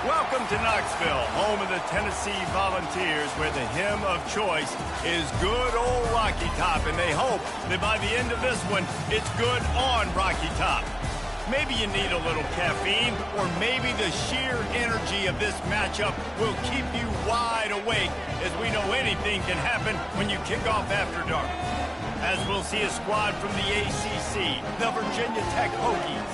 Welcome to Knoxville, home of the Tennessee Volunteers, where the hymn of choice is good old Rocky Top, and they hope that by the end of this one, it's good on Rocky Top. Maybe you need a little caffeine, or maybe the sheer energy of this matchup will keep you wide awake, as we know anything can happen when you kick off after dark. As we'll see a squad from the ACC, the Virginia Tech Hokies,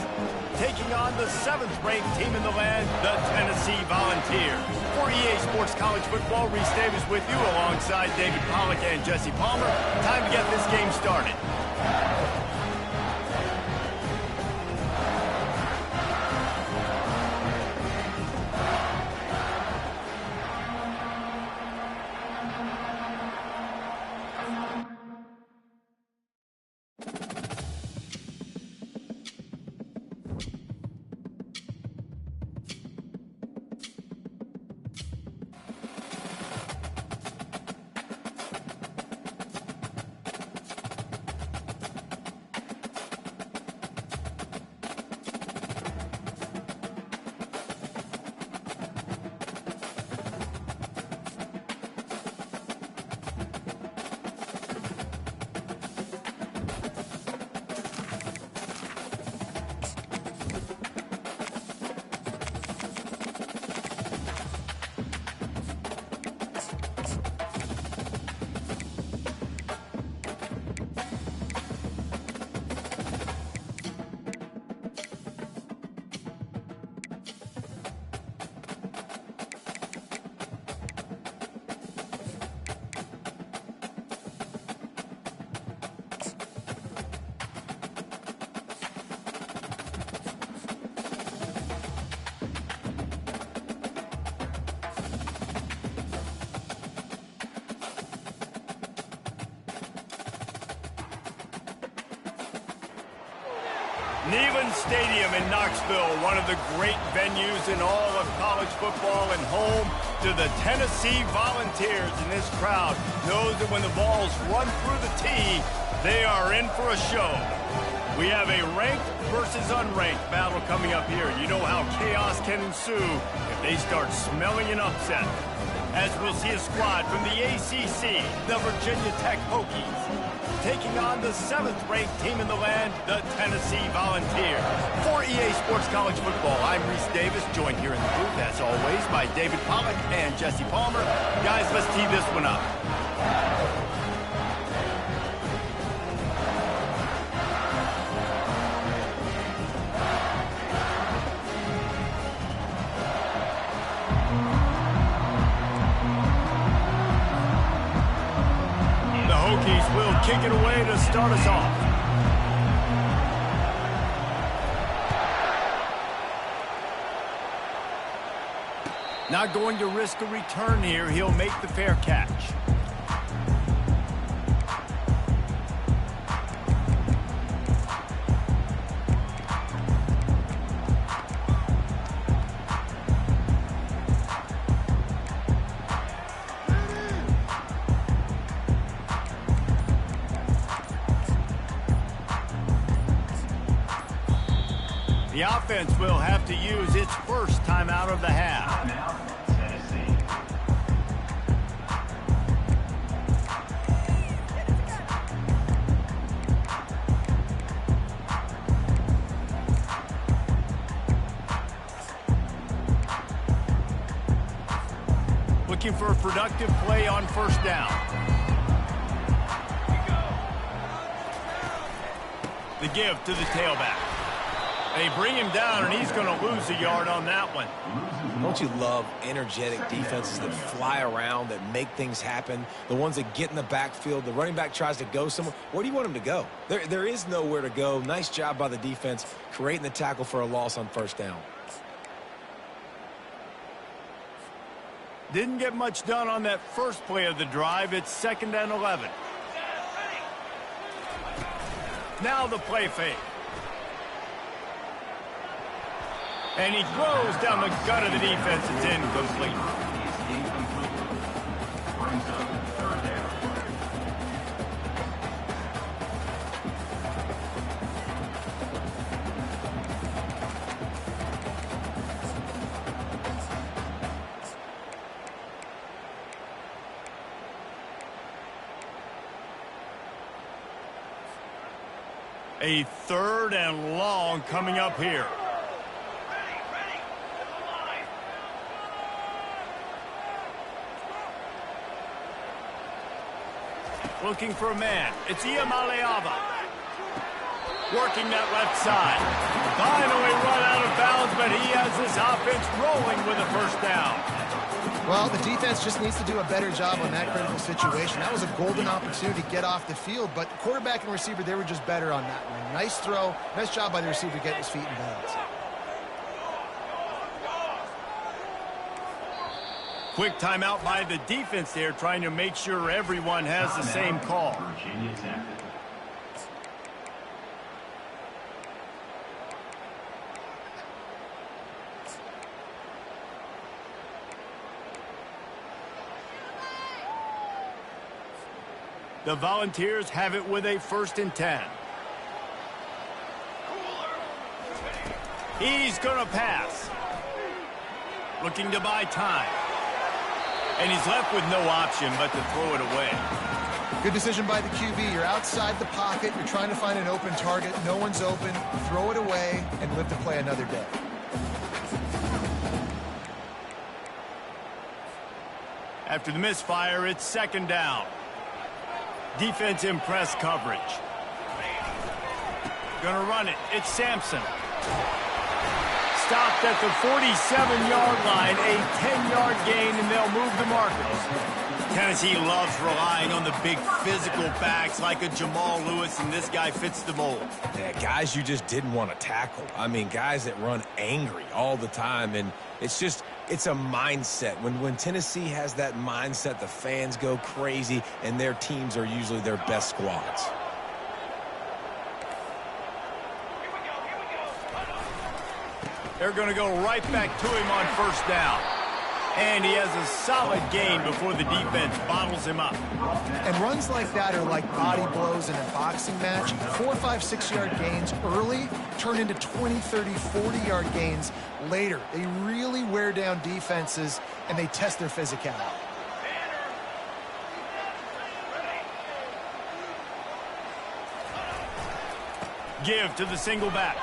taking on the 7th-ranked team in the land, the Tennessee Volunteers. For EA Sports College Football, Reese Davis with you alongside David Pollack and Jesse Palmer. Time to get this game started. Neyland Stadium in Knoxville, one of the great venues in all of college football, and home to the Tennessee Volunteers. And this crowd knows that when the balls run through the tee, they are in for a show. We have a ranked versus unranked battle coming up here. You know how chaos can ensue if they start smelling an upset. As we'll see a squad from the ACC, the Virginia Tech Hokies, taking on the 7th-ranked team in the land, the Tennessee Volunteers. For EA Sports College Football, I'm Reese Davis, joined here in the booth, as always, by David Pollack and Jesse Palmer. Guys, let's tee this one up. Will kick it away to start us off. Not going to risk a return here. He'll make the fair catch. The offense will have to use its first timeout of the half. Looking for a productive play on first down. The give to the tailback. They bring him down, and he's going to lose a yard on that one. Don't you love energetic defenses that fly around, that make things happen, the ones that get in the backfield? The running back tries to go somewhere. Where do you want him to go? There is nowhere to go. Nice job by the defense creating the tackle for a loss on first down. Didn't get much done on that first play of the drive. It's 2nd and 11. Now the play fake. And he throws down the gut of the defense. It's incomplete. A 3rd and long coming up here. Looking for a man. It's Iamaleava. Working that left side. Finally run out of bounds, but he has this offense rolling with a first down. Well, the defense just needs to do a better job on that critical situation. That was a golden opportunity to get off the field, but quarterback and receiver, they were just better on that one. Nice throw. Nice job by the receiver getting his feet in bounds. Quick timeout by the defense there, trying to make sure everyone has the same call. The Volunteers have it with a 1st and 10. He's going to pass. Looking to buy time. And he's left with no option but to throw it away. Good decision by the QB. You're outside the pocket. You're trying to find an open target. No one's open. Throw it away and live to play another day. After the misfire, it's 2nd down. Defense in press coverage. Gonna run it. It's Sampson. Stopped at the 47-yard line, a 10-yard gain, and they'll move the markers. Tennessee loves relying on the big physical backs like a Jamal Lewis, and this guy fits the mold. Yeah, guys you just didn't want to tackle. I mean, guys that run angry all the time, and it's a mindset. When Tennessee has that mindset, the fans go crazy, and their teams are usually their best squads. They're going to go right back to him on 1st down. And he has a solid gain before the defense bottles him up. And runs like that are like body blows in a boxing match. 4, 5, 6-yard gains early turn into 20, 30, 40-yard gains later. They really wear down defenses, and they test their physicality. Give to the single back.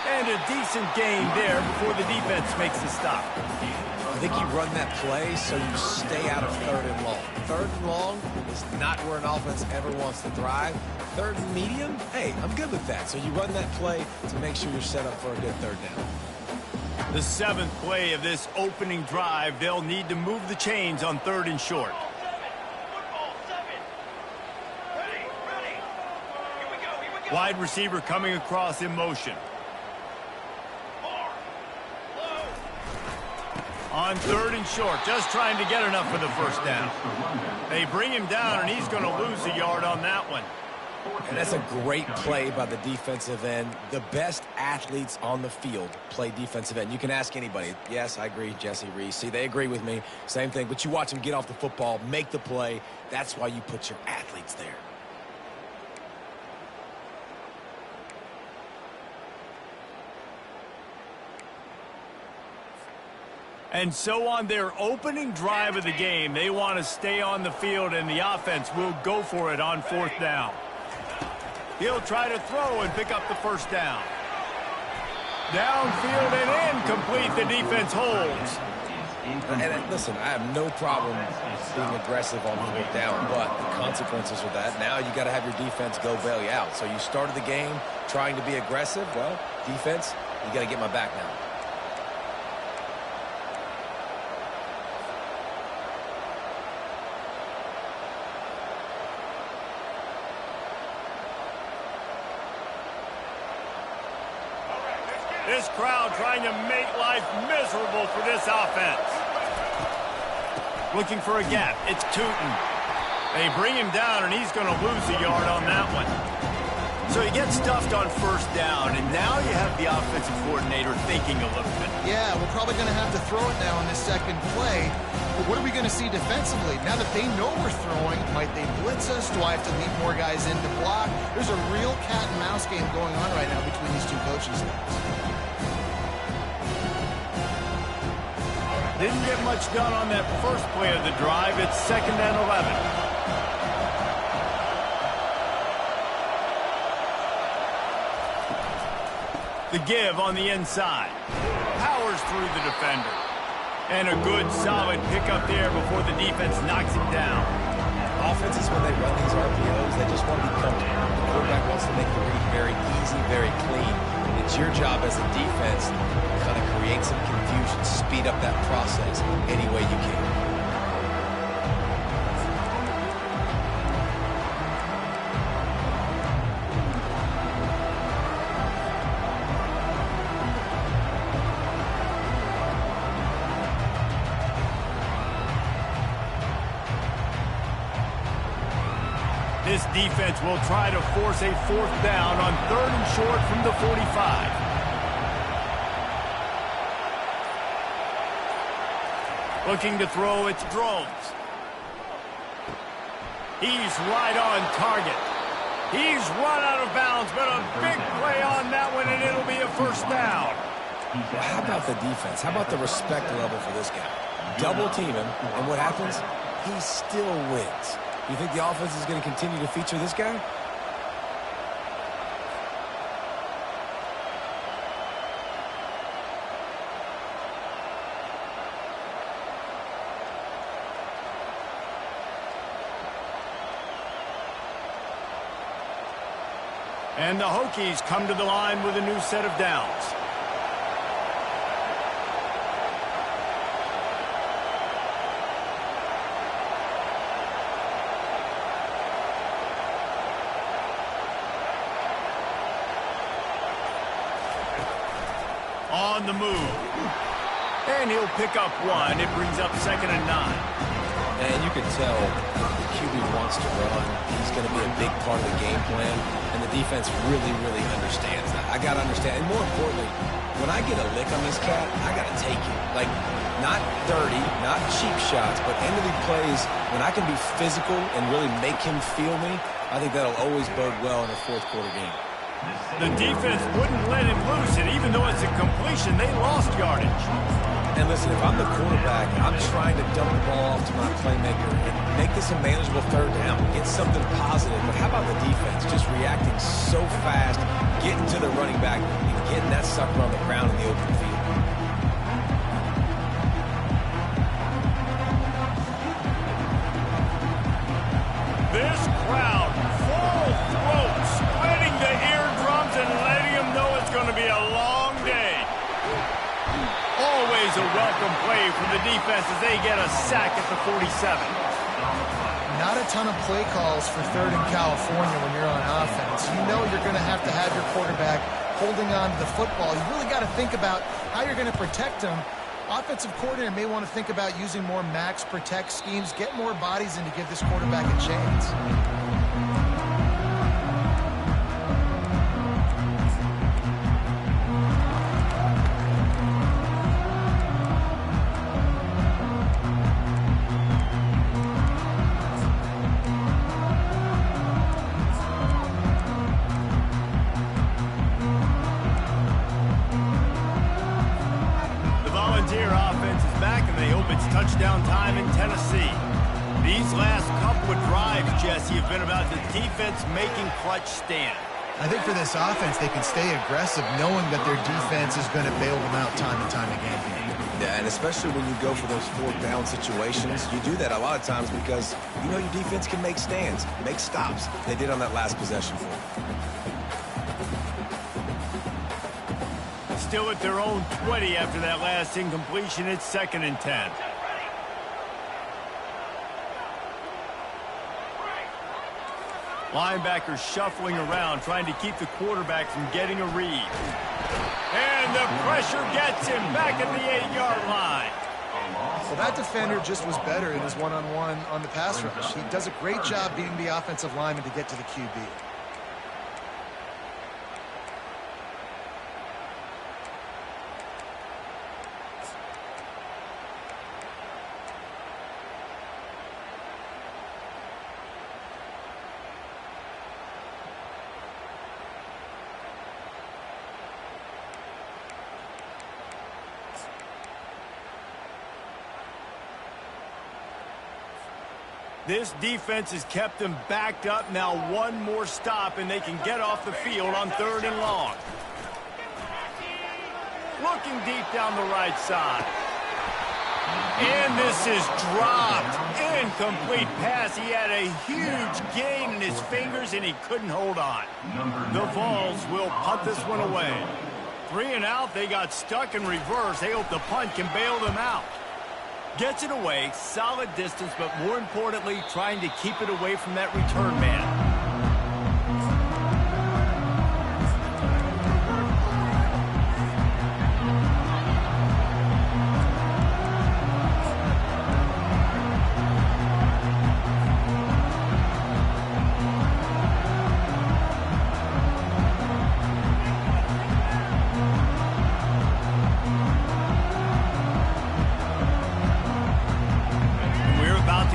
And a decent gain there before the defense makes the stop. I think you run that play so you stay out of 3rd and long. 3rd and long is not where an offense ever wants to drive. 3rd and medium, hey, I'm good with that. So you run that play to make sure you're set up for a good 3rd down. The 7th play of this opening drive, they'll need to move the chains on 3rd and short. Wide receiver coming across in motion. On 3rd and short, just trying to get enough for the 1st down. They bring him down, and he's going to lose a yard on that one. And that's a great play by the defensive end. The best athletes on the field play defensive end. You can ask anybody. Yes, I agree, Jesse Reese. See, they agree with me. Same thing. But you watch them get off the football, make the play. That's why you put your athletes there. And so on their opening drive of the game, they want to stay on the field, and the offense will go for it on 4th down. He'll try to throw and pick up the 1st down. Downfield and incomplete. The defense holds. And listen, I have no problem being aggressive on 4th down, but the consequences of that, now you got to have your defense go bail you out. So you started the game trying to be aggressive. Well, defense, you got to get my back now. This crowd trying to make life miserable for this offense. Looking for a gap. It's Tootin. They bring him down, and he's going to lose a yard on that one. So he gets stuffed on 1st down, and now you have the offensive coordinator thinking a little bit. Yeah, we're probably going to have to throw it now on this 2nd play. But what are we going to see defensively? Now that they know we're throwing, might they blitz us? Do I have to leave more guys in to block? There's a real cat and mouse game going on right now between these two coaching staffs. Didn't get much done on that 1st play of the drive. It's 2nd and 11. The give on the inside. Powers through the defender. And a good, solid pickup there before the defense knocks him down. Offenses, when they run these RPOs, they just want to be comfortable. The quarterback wants to make the read very easy, very clean. It's your job as a defense to kind of create some confusion, speed up that process any way you can. This defense will try to force a 4th down on 3rd and short from the 45. Looking to throw, it's Drones. He's right on target. He's run out of bounds, but a big play on that one, and it'll be a 1st down. How about the defense? How about the respect level for this guy? Double team him, and what happens? He still wins. You think the offense is going to continue to feature this guy? And the Hokies come to the line with a new set of downs. On the move. And he'll pick up 1. It brings up 2nd and 9. And you can tell the QB wants to run. He's going to be a big part of the game plan. And the defense really, really understands that. I got to understand. And more importantly, when I get a lick on this cat, I got to take it. Like, not dirty, not cheap shots, but end of the plays, when I can be physical and really make him feel me, I think that'll always bode well in a 4th quarter game. The defense wouldn't let him loose, and even though it's a completion, they lost yardage. And listen, if I'm the quarterback, I'm trying to dump the ball off to my playmaker and make this a manageable 3rd down, get something positive. But how about the defense just reacting so fast, getting to the running back, and getting that sucker on the ground in the open field? This crowd, full throat, splitting the eardrums and letting them know it's going to be a long day. Always a welcome play from the defense as they get a sack at the 47. Not a ton of play calls for 3rd and California when you're on offense. You know you're going to have your quarterback holding on to the football. You really got to think about how you're going to protect him. Offensive coordinator may want to think about using more max protect schemes, get more bodies in to give this quarterback a chance. Touchdown time in Tennessee. These last couple of drives, Jesse, have been about the defense making clutch stand. I think for this offense, they can stay aggressive knowing that their defense is going to bail them out time and time again. Yeah, and especially when you go for those 4th down situations, you do that a lot of times because you know your defense can make stands, make stops. They did on that last possession for them. Still at their own 20 after that last incompletion. It's 2nd and 10. Linebackers shuffling around, trying to keep the quarterback from getting a read. And the pressure gets him back at the 8-yard line. Well, that defender just was better in his one-on-one on the pass rush. He does a great job beating the offensive lineman to get to the QB. This defense has kept them backed up. Now 1 more stop, and they can get off the field on 3rd and long. looking deep down the right side. And this is dropped. Incomplete pass. He had a huge gain in his fingers, and he couldn't hold on. The Vols will punt this one away. 3 and out. They got stuck in reverse. They hope the punt can bail them out. Gets it away. Solid distance, but more importantly, trying to keep it away from that return man.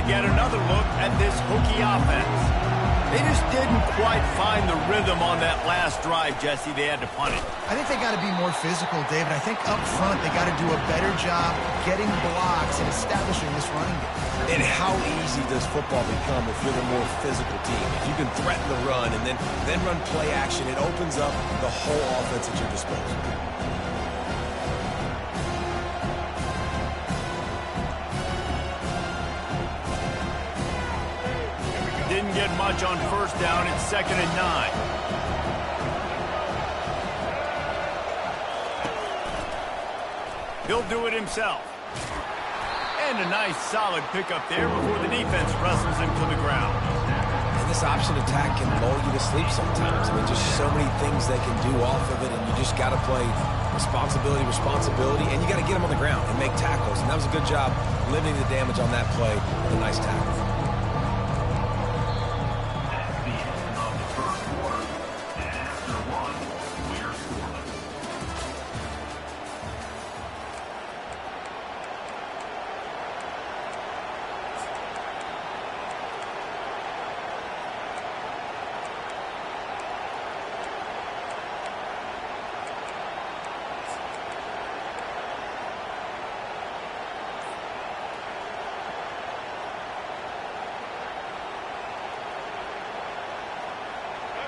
Get another look at this Hokie offense. They just didn't quite find the rhythm on that last drive, Jesse. They had to punt it. I think they got to be more physical, David. I think up front they got to do a better job getting blocks and establishing this running game. And how easy does football become if you're the more physical team? If you can threaten the run and then run play action, it opens up the whole offense at your disposal. Didn't get much on first down. It's 2nd and 9. He'll do it himself. And a nice solid pickup there before the defense wrestles him to the ground. And this option attack can lull you to sleep sometimes. I mean, just so many things they can do off of it, and you just got to play responsibility, and you got to get them on the ground and make tackles. And that was a good job limiting the damage on that play with a nice tackle.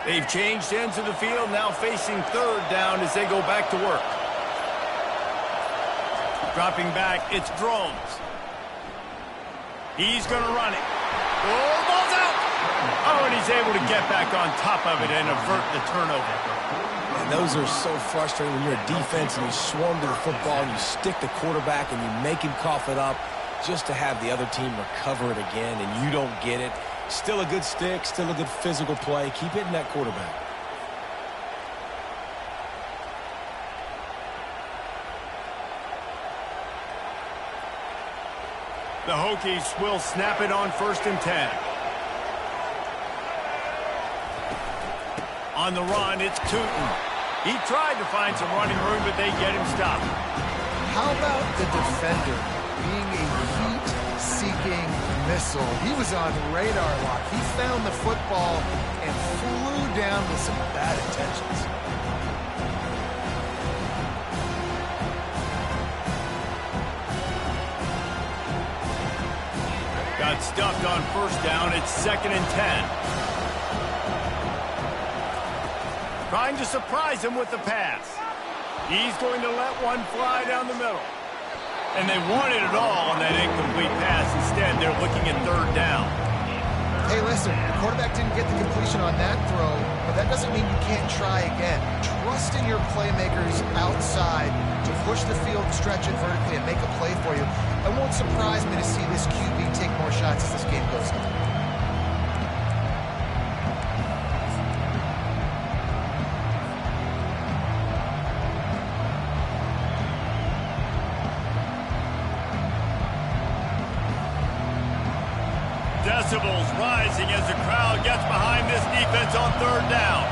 They've changed ends of the field, now facing 3rd down as they go back to work. Dropping back, it's Drones. He's going to run it. Oh, ball's out! Oh, and he's able to get back on top of it and avert the turnover. And those are so frustrating when you're a defense and you swarm to the football and you stick the quarterback and you make him cough it up just to have the other team recover it again and you don't get it. Still a good stick, still a good physical play. Keep hitting that quarterback. The Hokies will snap it on 1st and 10. On the run, it's Tootin. He tried to find some running room, but they get him stopped. How about the defender being a heat-seeking missile? He was on radar lock. He found the football and flew down with some bad intentions. Got stuffed on 1st down. It's 2nd and 10. Trying to surprise him with the pass. He's going to let one fly down the middle. And they wanted it all on that incomplete pass. Instead, they're looking at 3rd down. Hey, listen, the quarterback didn't get the completion on that throw, but that doesn't mean you can't try again. Trust in your playmakers outside to push the field, stretch it vertically, and make a play for you. It won't surprise me to see this QB take more shots as this game goes on. Decibels rising as the crowd gets behind this defense on 3rd down.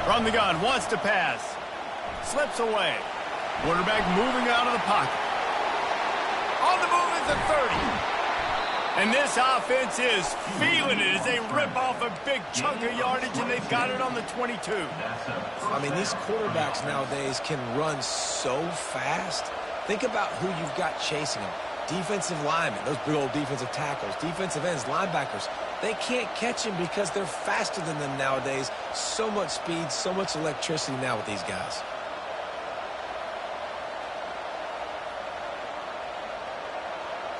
From the gun, wants to pass. Slips away. Quarterback moving out of the pocket. On the move is the 30. And this offense is feeling it as they rip off a big chunk of yardage, and they've got it on the 22. I mean, these quarterbacks nowadays can run so fast. Think about who you've got chasing them. Defensive linemen, those big old defensive tackles, defensive ends, linebackers. They can't catch him because they're faster than them nowadays. So much speed, so much electricity now with these guys.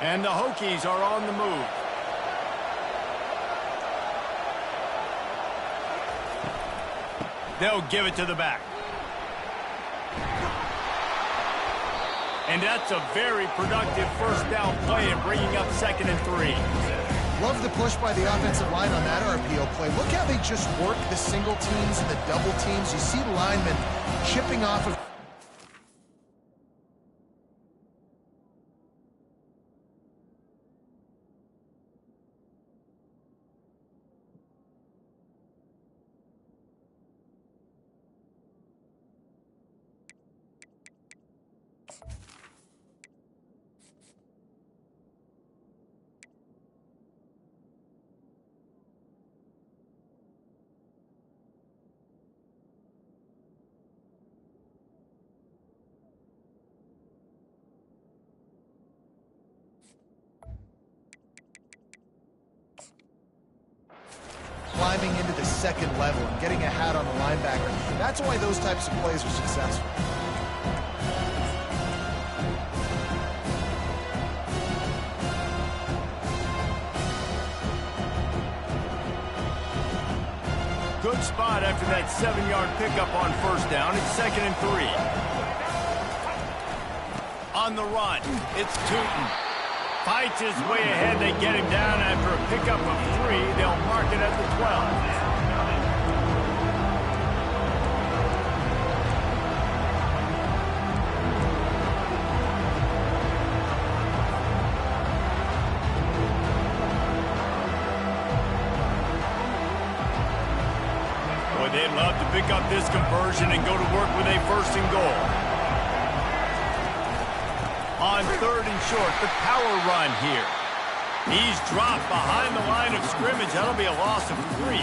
And the Hokies are on the move. They'll give it to the back. And that's a very productive first down play and bringing up 2nd and 3. Love the push by the offensive line on that RPO play. Look how they just work the single teams and the double teams. You see linemen chipping off of... climbing into the 2nd level and getting a hat on the linebacker. That's why those types of plays are successful. Good spot after that 7-yard pickup on first down. It's 2nd and 3. On the run, it's Tootin. Fights his way ahead. They get him down after a pickup of 3. They'll mark it at the 12. Boy, they'd love to pick up this conversion and go to work with a 1st and goal. On 3rd and short, the power run here. He's dropped behind the line of scrimmage. That'll be a loss of 3.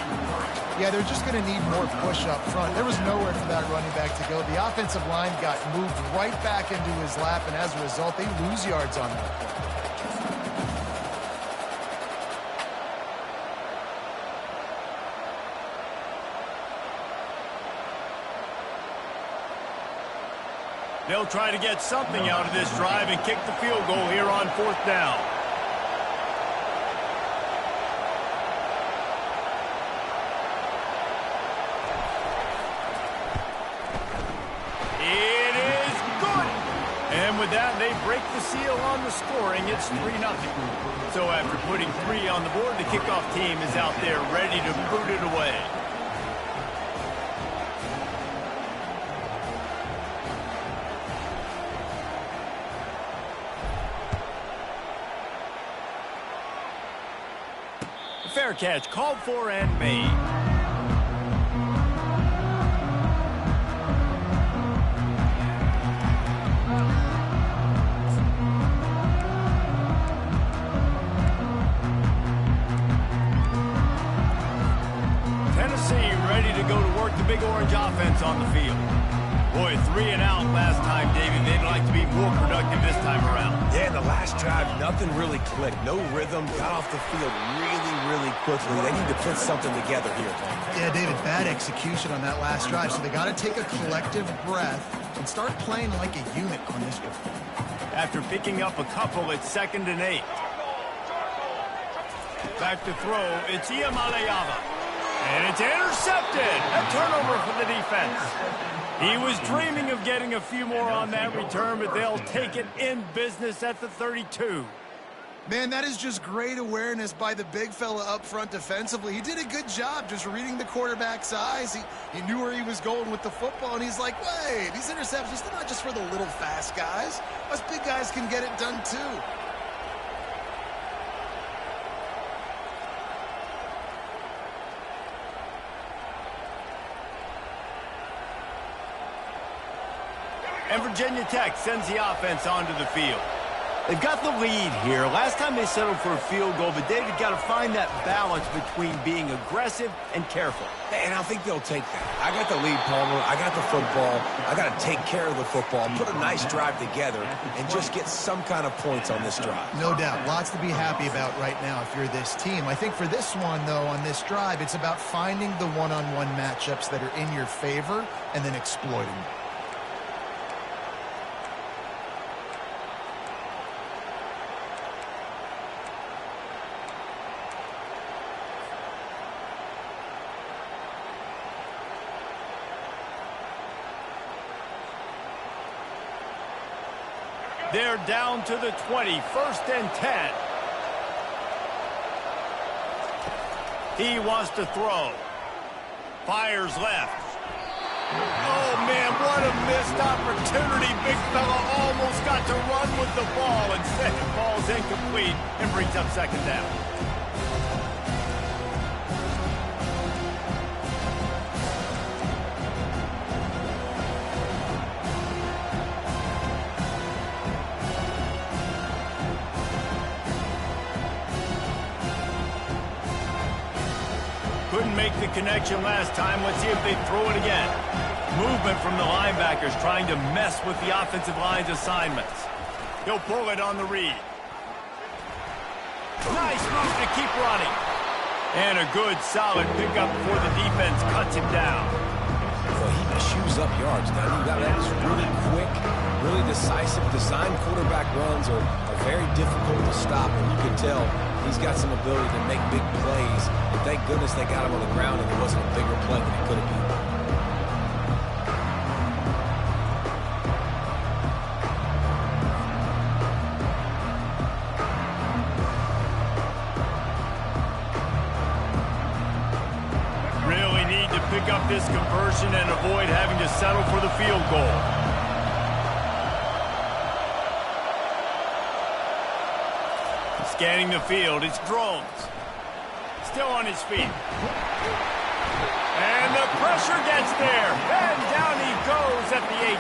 Yeah, they're just going to need more push up front. There was nowhere for that running back to go. The offensive line got moved right back into his lap, and as a result, they lose yards on him. They'll try to get something out of this drive and kick the field goal here on 4th down. It is good. And with that, they break the seal on the scoring. It's 3-0. So after putting 3 on the board, the kickoff team is out there ready to boot it away. Fair catch, called for and made. Tennessee ready to go to work the Big Orange offense on the field. Boy, 3 and out last time, David. They'd like to be more productive this time around. Yeah, in the last drive, nothing really clicked. No rhythm, got off the field really quickly. They need to put something together here. Yeah, David, bad execution on that last drive. So they got to take a collective breath and start playing like a unit on this one. After picking up a couple, it's 2nd and 8. Back to throw, it's Iamaleava. And it's intercepted. A turnover for the defense. He was dreaming of getting a few more on that return, but they'll take it in business at the 32. Man, that is just great awareness by the big fella up front defensively. He did a good job just reading the quarterback's eyes. He knew where he was going with the football, and he's like, wait, these interceptions, they're not just for the little fast guys. Us big guys can get it done too. And Virginia Tech sends the offense onto the field. They've got the lead here. Last time they settled for a field goal, but they've got to find that balance between being aggressive and careful. And I think they'll take that. I got the lead, Palmer. I got the football. I got to take care of the football, put a nice drive together, and just get some kind of points on this drive. No doubt. Lots to be happy about right now if you're this team. I think for this one, though, on this drive, it's about finding the one-on-one matchups that are in your favor and then exploiting them. They're down to the 20, 1st and 10. He wants to throw. Fires left. Oh, man, what a missed opportunity. Big fella almost got to run with the ball. Instead, it falls incomplete and brings up 2nd down. Couldn't make the connection last time. Let's see if they throw it again. Movement from the linebackers trying to mess with the offensive line's assignments. He'll pull it on the read. Nice move to keep running. And a good, solid pickup before the defense cuts him down. Well, he chews up yards. Now, that is really quick, really decisive. Design quarterback runs are very difficult to stop, and you can tell he's got some ability to make big plays. And thank goodness they got him on the ground and it wasn't a bigger play than it could have been. Really need to pick up this conversion and avoid having to settle for the field goal. Scanning the field, it's Drones. Still on his feet. And the pressure gets there. And down he goes at the 18.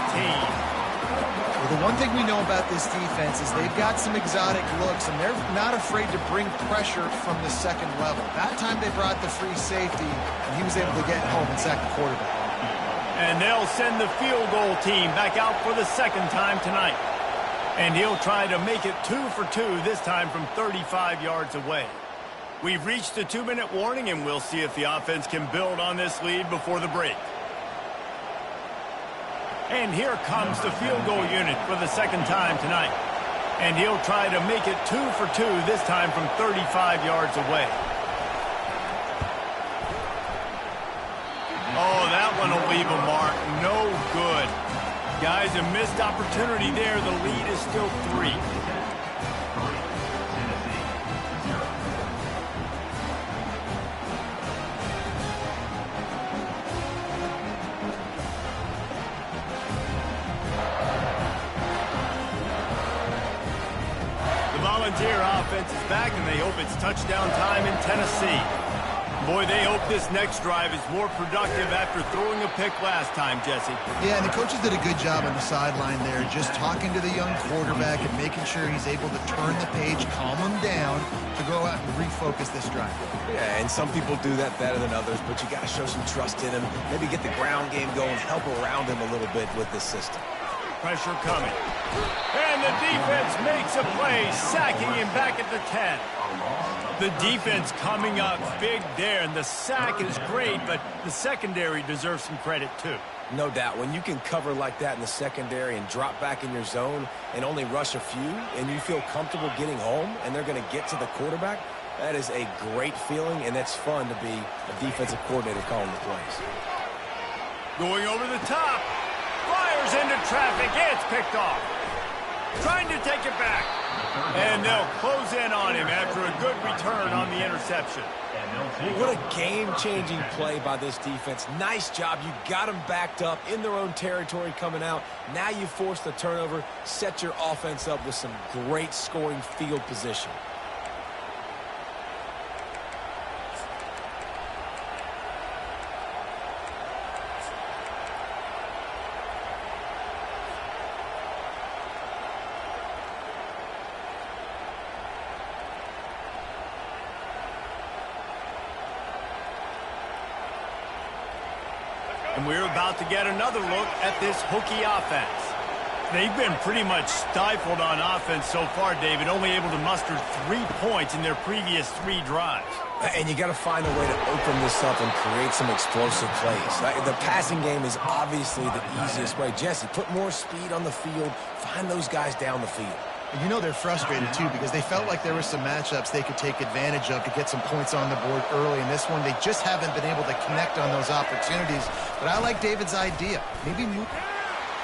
Well, the one thing we know about this defense is they've got some exotic looks, and they're not afraid to bring pressure from the 2nd level. That time they brought the free safety, and he was able to get home and sack the quarterback. And they'll send the field goal team back out for the 2nd time tonight. And he'll try to make it 2 for 2, this time from 35 yards away. We've reached the 2-minute warning, and we'll see if the offense can build on this lead before the break. And here comes the field goal unit for the 2nd time tonight. And he'll try to make it 2 for 2, this time from 35 yards away. Oh, that one will leave a mark. No good. Guys, a missed opportunity there. The lead is still 3. The Volunteer offense is back, and they hope it's touchdown time in Tennessee. Boy, they hope this next drive is more productive after throwing a pick last time, Jesse. Yeah, and the coaches did a good job on the sideline there, just talking to the young quarterback and making sure he's able to turn the page, calm him down to go out and refocus this drive. Yeah, and some people do that better than others, but you got to show some trust in him. Maybe get the ground game going, help around him a little bit with this system. Pressure coming. And the defense makes a play, sacking him back at the 10. The defense coming up big there, and the sack is great, but the secondary deserves some credit too. No doubt. When you can cover like that in the secondary and drop back in your zone and only rush a few, and you feel comfortable getting home, and they're going to get to the quarterback, that is a great feeling, and it's fun to be a defensive coordinator calling the plays. Going over the top. Fires into traffic. It's picked off. Trying to take it back. And they'll close in on him after a good return on the interception. What a game-changing play by this defense. Nice job. You got them backed up in their own territory coming out. Now you force the turnover, set your offense up with some great scoring field position. And we're about to get another look at this Hokie offense. They've been pretty much stifled on offense so far, David, only able to muster 3 points in their previous 3 drives. And you got to find a way to open this up and create some explosive plays. The passing game is obviously the easiest way. Jesse, put more speed on the field. Find those guys down the field. And you know they're frustrated, too, because they felt like there were some matchups they could take advantage of to get some points on the board early. In this one, they just haven't been able to connect on those opportunities. But I like David's idea. Maybe move.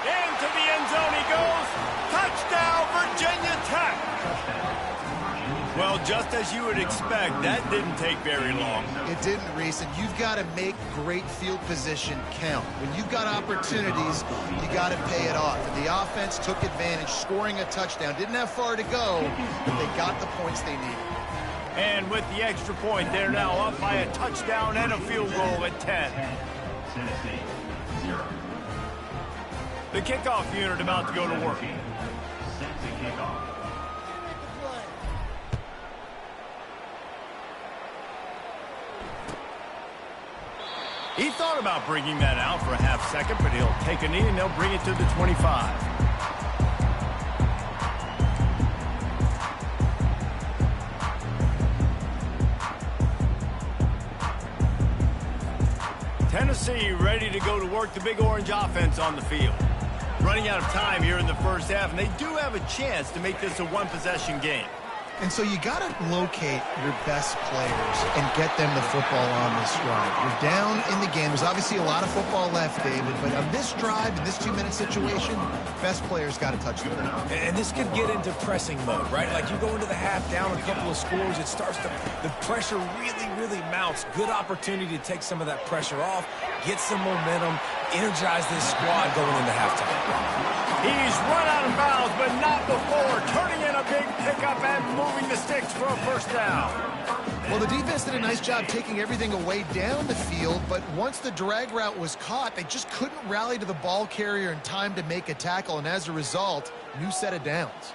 Into the end zone he goes. Touchdown, just as you would expect, that didn't take very long. It didn't, Reese, and you've got to make great field position count. When you've got opportunities, you got to pay it off. And the offense took advantage, scoring a touchdown. Didn't have far to go, but they got the points they needed. And with the extra point, they're now up by a touchdown and a field goal at 10. Tennessee, 0. The kickoff unit about to go to work. Set to kick off. He thought about bringing that out for a half second, but he'll take a knee and they'll bring it to the 25. Tennessee ready to go to work the Big Orange offense on the field. Running out of time here in the first half, and they do have a chance to make this a one-possession game. And so you got to locate your best players and get them the football on this drive. You're down in the game. There's obviously a lot of football left, David, but on this drive, in this 2-minute situation, best players got to touch the ball. And this could get into pressing mode, right? Like you go into the half down a couple of scores, it starts to, the pressure really mounts. Good opportunity to take some of that pressure off, get some momentum, energize this squad going into halftime. He's run out of bounds, but not before turning in a big pickup and moving the sticks for a first down. Well, the defense did a nice job taking everything away down the field, but once the drag route was caught, they just couldn't rally to the ball carrier in time to make a tackle, and as a result, new set of downs.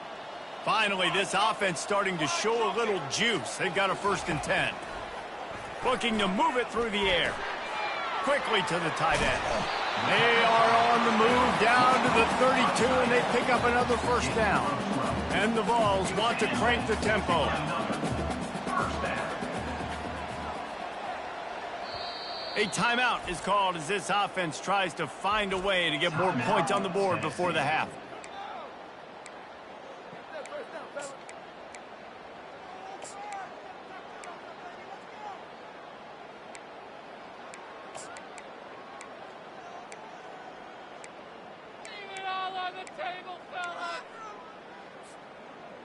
Finally, this offense starting to show a little juice. They've got a 1st and 10. Looking to move it through the air. Quickly to the tight end. They are on the move down to the 32, and they pick up another 1st down. And the Vols want to crank the tempo. A timeout is called as this offense tries to find a way to get more points on the board before the half.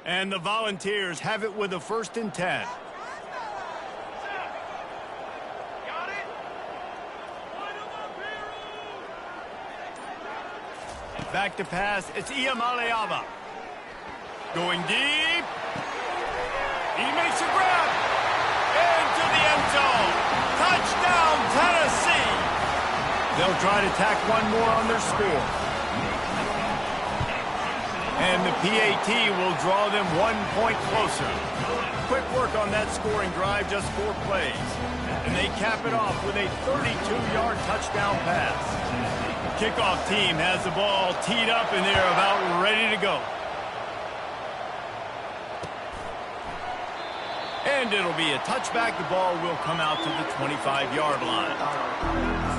And the Volunteers have it with a 1st and 10. Back to pass, it's Iamaleava. Going deep. He makes a grab. Into the end zone. Touchdown, Tennessee. They'll try to tack one more on their score. And the PAT will draw them 1 point closer. Quick work on that scoring drive, just 4 plays. And they cap it off with a 32-yard touchdown pass. Kickoff team has the ball teed up, and they're about ready to go. And it'll be a touchback. The ball will come out to the 25-yard line.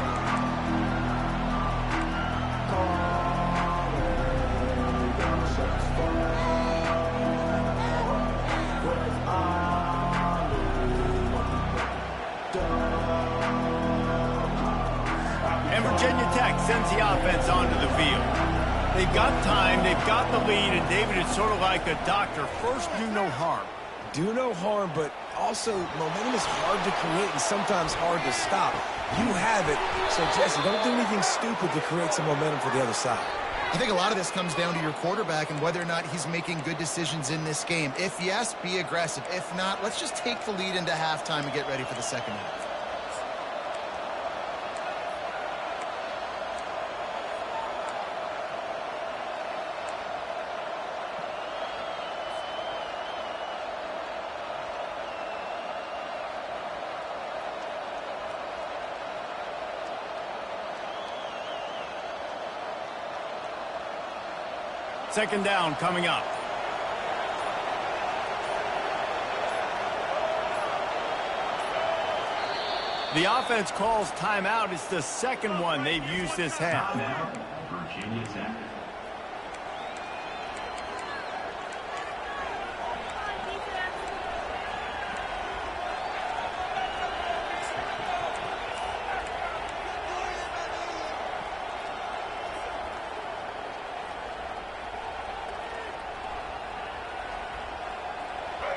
Virginia Tech sends the offense onto the field. They've got time, they've got the lead, and David, it's sort of like a doctor. First, do no harm. Do no harm, but also momentum is hard to create and sometimes hard to stop. You have it, so Jesse, don't do anything stupid to create some momentum for the other side. I think a lot of this comes down to your quarterback and whether or not he's making good decisions in this game. If yes, be aggressive. If not, let's just take the lead into halftime and get ready for the second half. Second down coming up. The offense calls timeout. It's the second one they've used this half. Virginia Tech.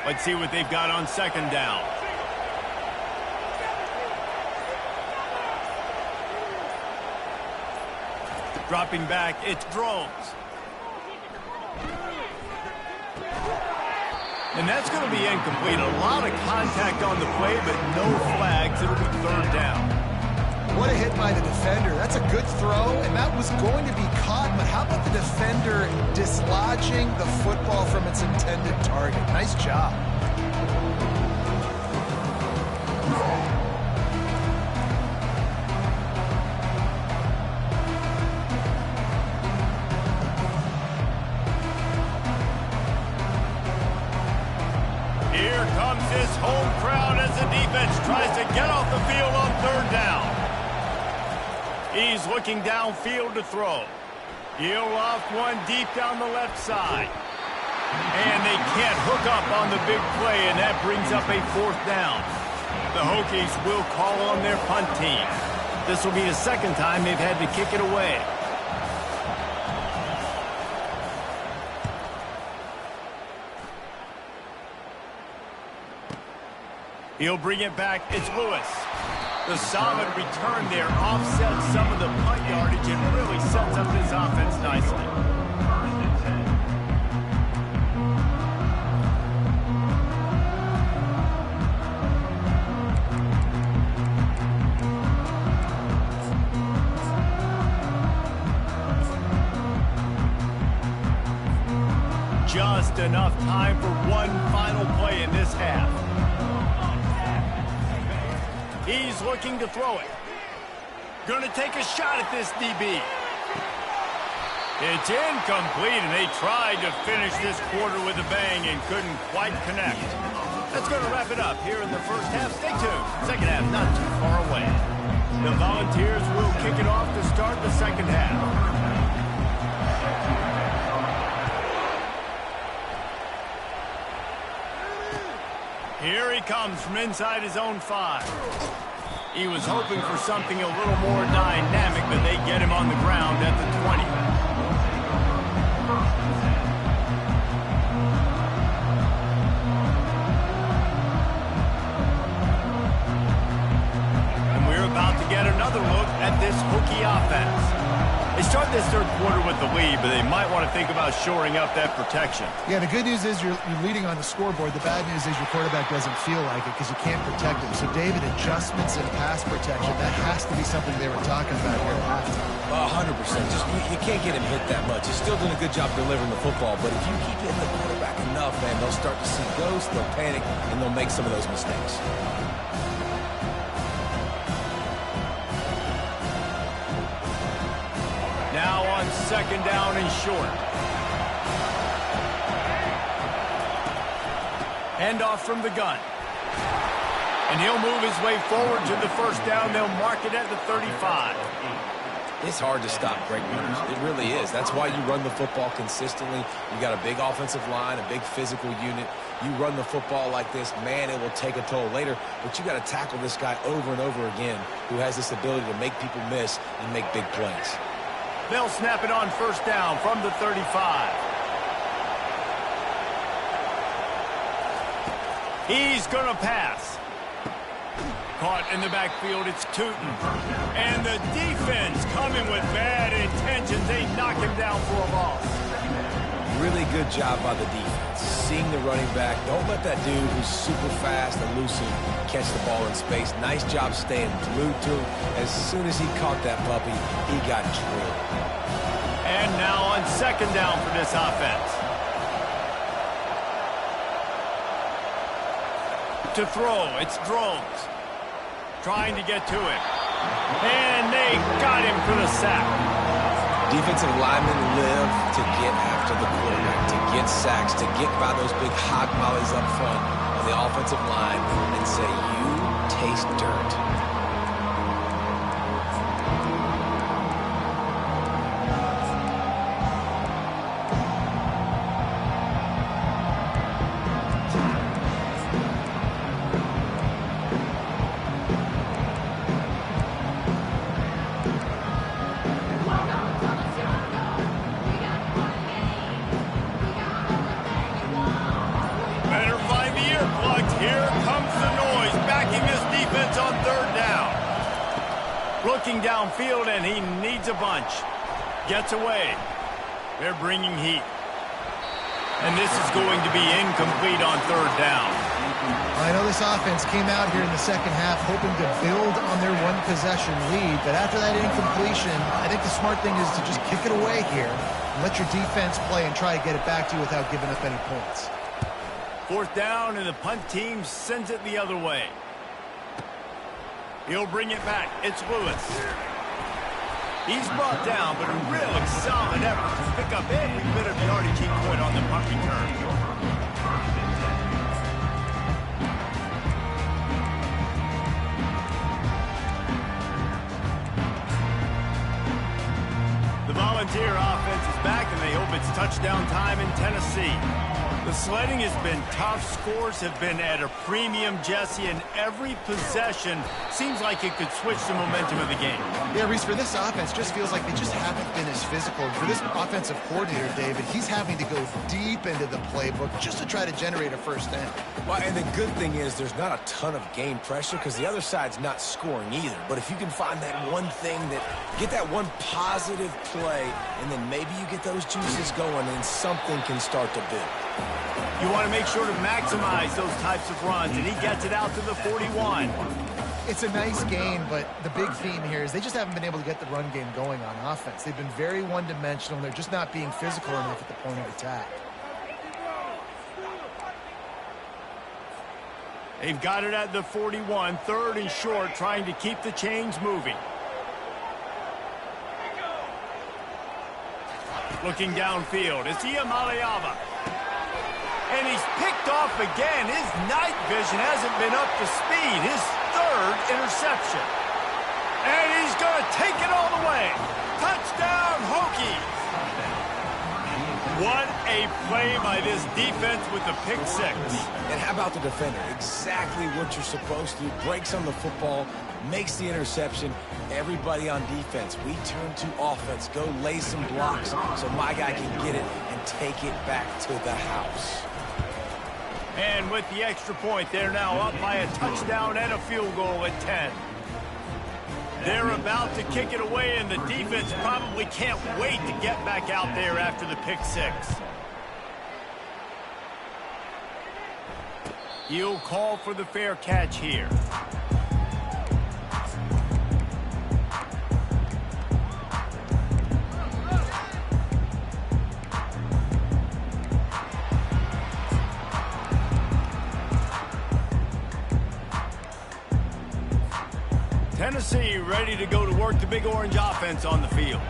Let's see what they've got on second down. Dropping back, it's Drones. And that's going to be incomplete. A lot of contact on the play, but no flags. It'll be third down. What a hit by the defender. That's a good throw, and that was going to be caught, but how about the defender dislodging the football from its intended target? Nice job. Here comes this home crowd as the defense tries to get off the field on third down. He's looking downfield to throw. He'll loft one deep down the left side. And they can't hook up on the big play, and that brings up a fourth down. The Hokies will call on their punt team. This will be the second time they've had to kick it away. He'll bring it back. It's Lewis. The solid return there offsets some of the punt yardage and really sets up this offense nicely. First and 10. Just enough time for one final play in this half. He's looking to throw it. Going to take a shot at this DB. It's incomplete, and they tried to finish this quarter with a bang and couldn't quite connect. That's going to wrap it up here in the first half. Stay tuned. Second half not too far away. The Volunteers will kick it off to start the second half. Here he comes from inside his own 5. He was hoping for something a little more dynamic, but they get him on the ground at the 20. And we're about to get another look at this Hokie offense. They start this third quarter with the lead, but they might want to think about shoring up that protection. Yeah, the good news is you're leading on the scoreboard. The bad news is your quarterback doesn't feel like it because you can't protect him. So, David, adjustments in pass protection, that has to be something they were talking about here at halftime. 100%. Just you can't get him hit that much. He's still doing a good job delivering the football, but if you keep hitting the quarterback enough, man, they'll start to see ghosts, they'll panic, and they'll make some of those mistakes. Now on second down and short. Handoff from the gun. And he'll move his way forward to the first down. They'll mark it at the 35. It's hard to stop great runners. It really is. That's why you run the football consistently. You got a big offensive line, a big physical unit. You run the football like this, man, it will take a toll later. But you got to tackle this guy over and over again who has this ability to make people miss and make big plays. They'll snap it on first down from the 35. He's going to pass. Caught in the backfield, it's Tootin. And the defense coming with bad intentions. They knock him down for a loss. Really good job by the defense. Seeing the running back. Don't let that dude who's super fast, elusive, catch the ball in space. Nice job staying glued to him. As soon as he caught that puppy, he got drilled. And now on second down for this offense. To throw, it's Drones. Trying to get to it. And they got him for the sack. Defensive linemen live to get after the quarterback, to get sacks, to get by those big hog mollies up front on the offensive line and say, you taste dirt. looking downfield, and he needs a bunch. Gets away. They're bringing heat. And this is going to be incomplete on third down. I know this offense came out here in the second half hoping to build on their one-possession lead, but after that incompletion, I think the smart thing is to just kick it away here and let your defense play and try to get it back to you without giving up any points. Fourth down, and the punt team sends it the other way. He'll bring it back. It's Lewis. He's brought down, but a really solid effort to pick up every bit of yardage he could on the punt return. The Volunteer offense is back, and they hope it's touchdown time in Tennessee. The sledding has been tough. Scores have been at a premium, Jesse, and every possession seems like it could switch the momentum of the game. Yeah, Reese, for this offense, just feels like they just haven't been as physical. For this offensive coordinator, David, he's having to go deep into the playbook just to try to generate a first down. Well, and the good thing is there's not a ton of game pressure because the other side's not scoring either. But if you can find that one thing get that one positive play, and then maybe you get those juices going and something can start to build. You want to make sure to maximize those types of runs, and he gets it out to the 41. It's a nice game, but the big theme here is they just haven't been able to get the run game going on offense. They've been very one-dimensional, and they're just not being physical enough at the point of attack. They've got it at the 41, third and short, trying to keep the chains moving. Looking downfield, it's Iamaleava. And he's picked off again. His night vision hasn't been up to speed. His third interception. And he's going to take it all the way. Touchdown, Hokies. What a play by this defense with the pick six. And how about the defender? Exactly what you're supposed to do. Breaks on the football, makes the interception. Everybody on defense, we turn to offense. Go lay some blocks so my guy can get it and take it back to the house. And with the extra point, they're now up by a touchdown and a field goal at 10. They're about to kick it away, and the defense probably can't wait to get back out there after the pick six. He'll call for the fair catch here. Tennessee ready to go to work the Big Orange offense on the field.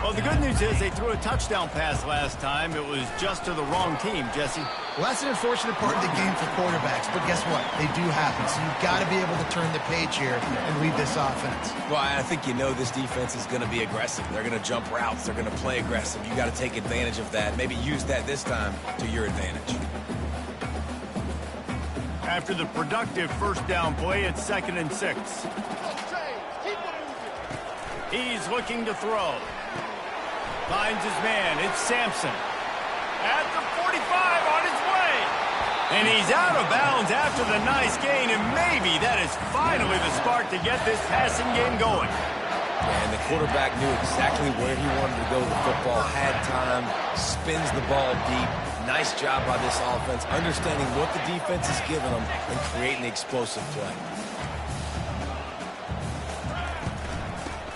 Well, the good news is they threw a touchdown pass last time. It was just to the wrong team, Jesse. Well, that's an unfortunate part of the game for quarterbacks, but guess what? They do happen, so you've got to be able to turn the page here and lead this offense. Well, I think you know this defense is going to be aggressive. They're going to jump routes. They're going to play aggressive. You got to take advantage of that. Maybe use that this time to your advantage. After the productive first down play, it's 2nd and 6. He's looking to throw. Finds his man. It's Sampson. At the 45 on his way. And he's out of bounds after the nice gain, and maybe that is finally the spark to get this passing game going. And the quarterback knew exactly where he wanted to go with the football, had time, spins the ball deep. Nice job by this offense, understanding what the defense is giving them and creating the explosive play.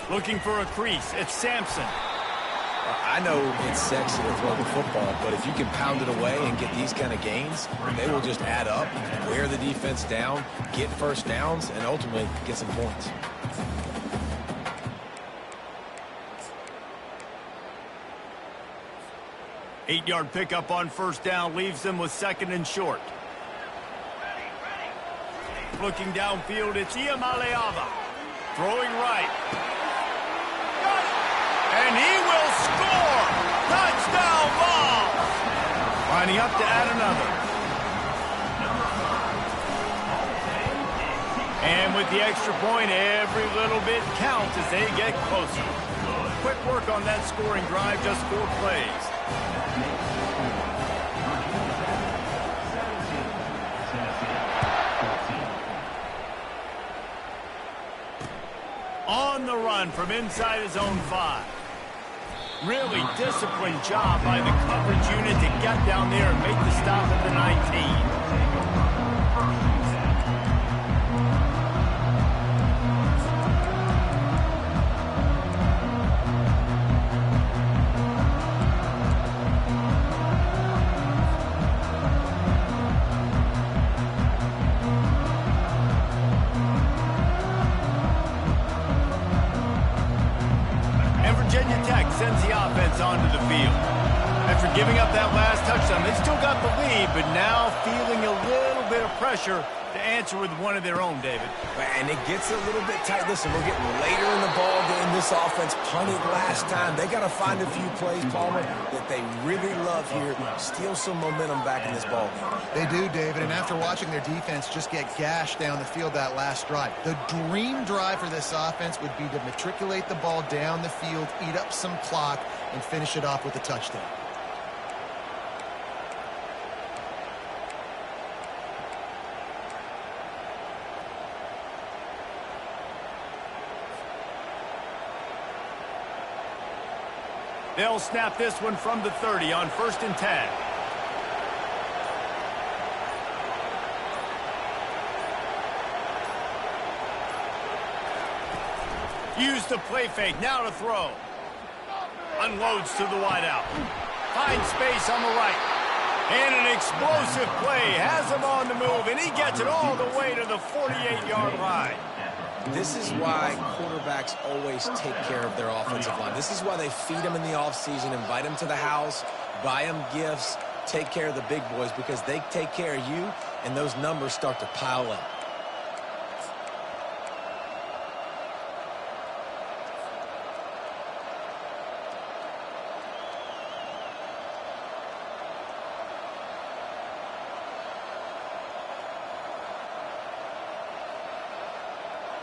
Looking for a crease. It's Sampson. I know it's sexy to throw the football, but if you can pound it away and get these kind of gains, they will just add up, wear the defense down, get first downs, and ultimately get some points. Eight-yard pickup on first down leaves them with 2nd and short. Looking downfield, it's Iamaleava. Throwing right. And he will score! Touchdown ball! Lining up to add another. And with the extra point, every little bit counts as they get closer. Quick work on that scoring drive, just 4 plays. On on the run from inside his own 5. Really disciplined job by the coverage unit to get down there and make the stop at the 19. Virginia Tech sends the offense onto the field. After giving up that last touchdown, they still got the lead, but now feeling a little bit of pressure to answer with one of their own, David. And it gets a little bit tight. Listen, we're getting later in the ball game. This offense punted last time. They got to find a few plays, Palmer, that they really love here. Steal some momentum back in this ball game. They do, David, and after watching their defense just get gashed down the field that last drive, the dream drive for this offense would be to matriculate the ball down the field, eat up some clock, and finish it off with a touchdown. They'll snap this one from the 30 on 1st and 10. Use the play fake, now to throw. Unloads to the wideout. Finds space on the right. And an explosive play. Has him on the move, and he gets it all the way to the 48-yard line. This is why quarterbacks always take care of their offensive line. This is why they feed them in the offseason, invite them to the house, buy them gifts, take care of the big boys, because they take care of you, and those numbers start to pile up.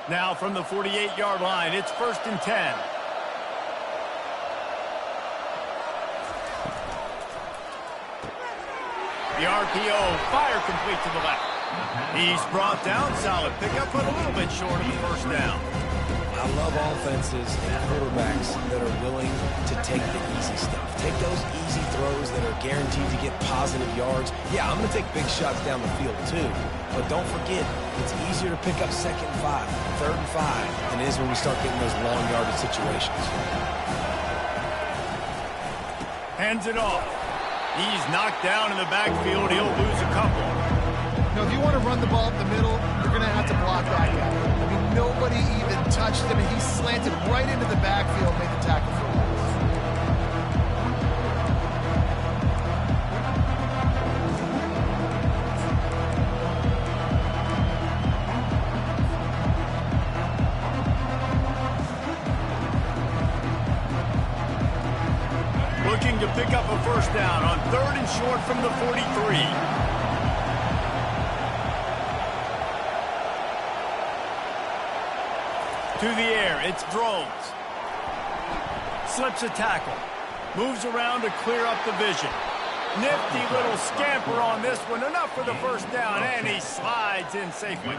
Now from the 48-yard line, it's 1st and 10. The RPO, fire complete to the left. He's brought down, solid pickup, but a little bit short of the 1st down. I love offenses and quarterbacks that are willing to take the easy stuff. Take those easy throws that are guaranteed to get positive yards. Yeah, I'm going to take big shots down the field too. But don't forget, it's easier to pick up 2nd and 5, 3rd and 5 than it is when we start getting those long yardage situations. Hands it off. He's knocked down in the backfield. He'll lose a couple. Now, if you want to run the ball up the middle, you're going to have to block that guy. I mean, nobody even touched him, and he slanted right into the backfield, made the tackle for a loss. Looking to pick up a 1st down on 3rd and short from the 43. To the air, it's Drones. Slips a tackle. Moves around to clear up the vision. Nifty little scamper on this one. Enough for the 1st down, and he slides in safely.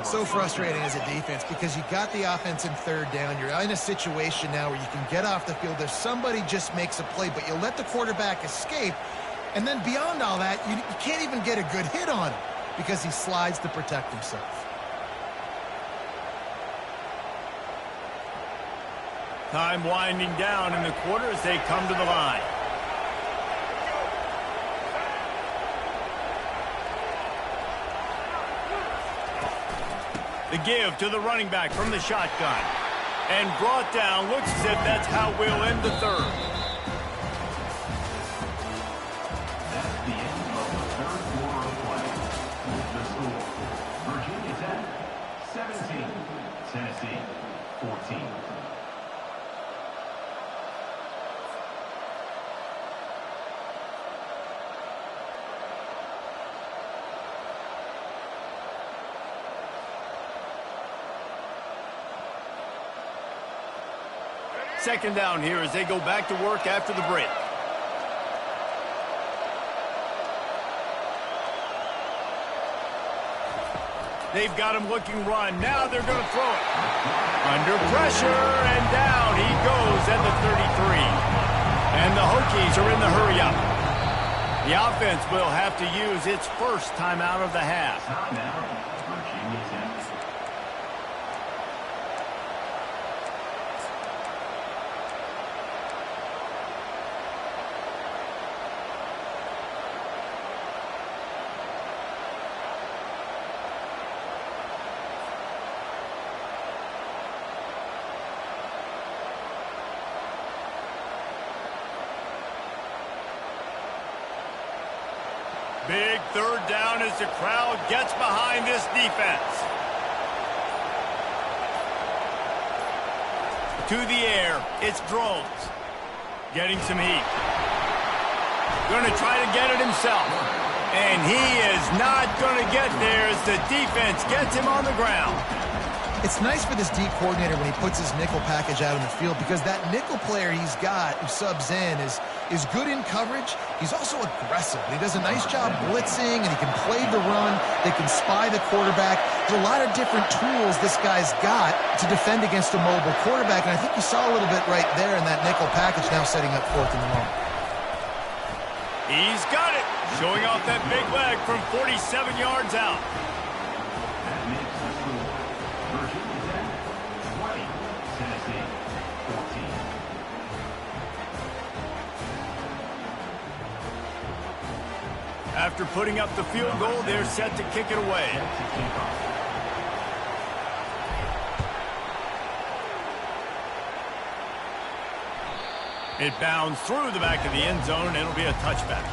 So frustrating as a defense because you got the offense in 3rd down. You're in a situation now where you can get off the field if somebody just makes a play, but you let the quarterback escape. And then beyond all that, you can't even get a good hit on him because he slides to protect himself. Time winding down in the quarter as they come to the line. The give to the running back from the shotgun. And brought down. Looks as if that's how we'll end the 3rd. That's the end of the 3rd quarter of play. The score, Virginia Tech 17, Tennessee 14. Second down here as they go back to work after the break. They've got him looking run. Now they're going to throw it. Under pressure, and down he goes at the 33. And the Hokies are in the hurry-up. The offense will have to use its first timeout of the half. Timeout, Virginia Tech. Big third down as the crowd gets behind this defense. To the air, it's Drones. Getting some heat. Going to try to get it himself. And he is not going to get there as the defense gets him on the ground. It's nice for this D coordinator when he puts his nickel package out in the field, because that nickel player he's got who subs in is good in coverage. He's also aggressive. He does a nice job blitzing, and he can play the run. They can spy the quarterback. There's a lot of different tools this guy's got to defend against a mobile quarterback, and I think you saw a little bit right there in that nickel package, now setting up 4th and long. He's got it. Showing off that big leg from 47 yards out. That makes the score. Virginia Tech 20, Tennessee 14. After putting up the field goal, they're set to kick it away. Set to kick off. It bounds through the back of the end zone, and it'll be a touchback.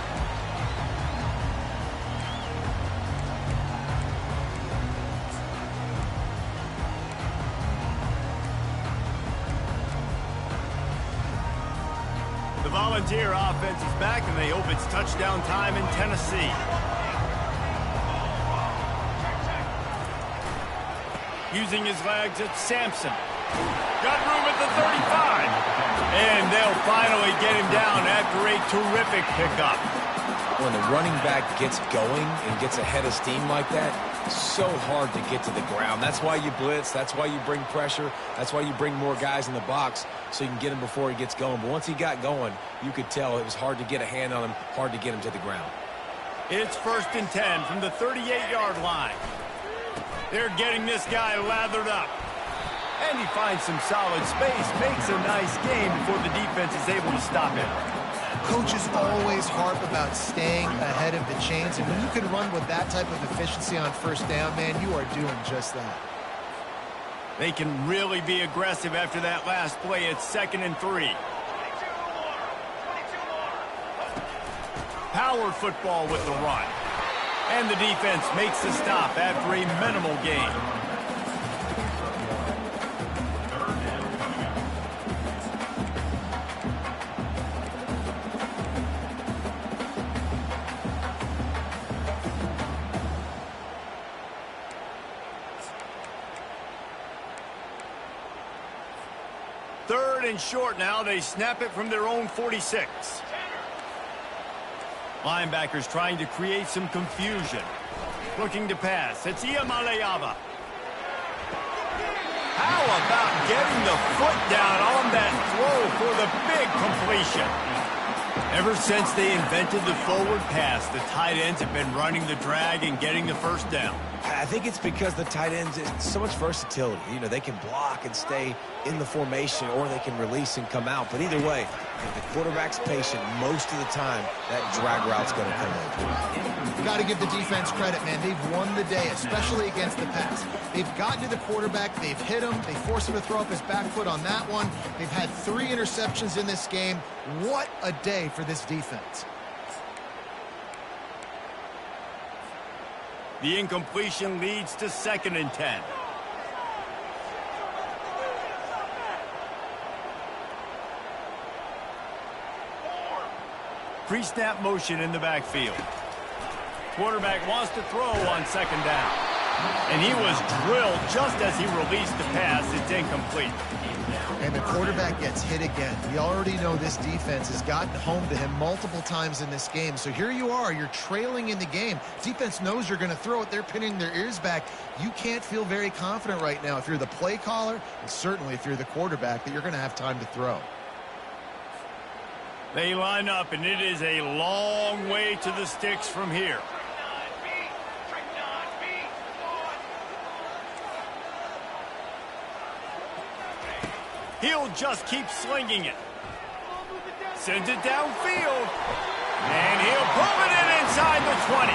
The Volunteer offense is back, and they hope it's touchdown time in Tennessee. Using his legs, it's Sampson. Got room at the 35. And they'll finally get him down after a terrific pickup. When the running back gets going and gets ahead of steam like that, it's so hard to get to the ground. That's why you blitz. That's why you bring pressure. That's why you bring more guys in the box so you can get him before he gets going. But once he got going, you could tell it was hard to get a hand on him, hard to get him to the ground. It's 1st and 10 from the 38-yard line. They're getting this guy lathered up. And he finds some solid space, makes a nice game before the defense is able to stop him. Coaches always harp about staying ahead of the chains, and when you can run with that type of efficiency on 1st down, man, you are doing just that. They can really be aggressive after that last play. It's 2nd and 3. Power football with the run. And the defense makes the stop after a minimal gain. Third and short now. They snap it from their own 46. Linebackers trying to create some confusion. Looking to pass. It's Iamaleava. How about getting the foot down on that throw for the big completion? Ever since they invented the forward pass, the tight ends have been running the drag and getting the 1st down. I think it's because the tight ends, it's so much versatility. You know, they can block and stay in the formation, or they can release and come out. But either way, if the quarterback's patient most of the time, that drag route's going to come in. You got to give the defense credit, man. They've won the day, especially against the pass. They've gotten to the quarterback. They've hit him. They forced him to throw up his back foot on that one. They've had 3 interceptions in this game. What a day for this defense. The incompletion leads to 2nd and 10. Pre-snap motion in the backfield. Quarterback wants to throw on 2nd down. And he was drilled just as he released the pass. It's incomplete. And the quarterback gets hit again. We already know this defense has gotten home to him multiple times in this game. So here you are, you're trailing in the game. Defense knows you're going to throw it. They're pinning their ears back. You can't feel very confident right now if you're the play caller, and certainly if you're the quarterback, that you're going to have time to throw. They line up, and it is a long way to the sticks from here. He'll just keep slinging it. Sends it downfield. And he'll pull it in inside the 20.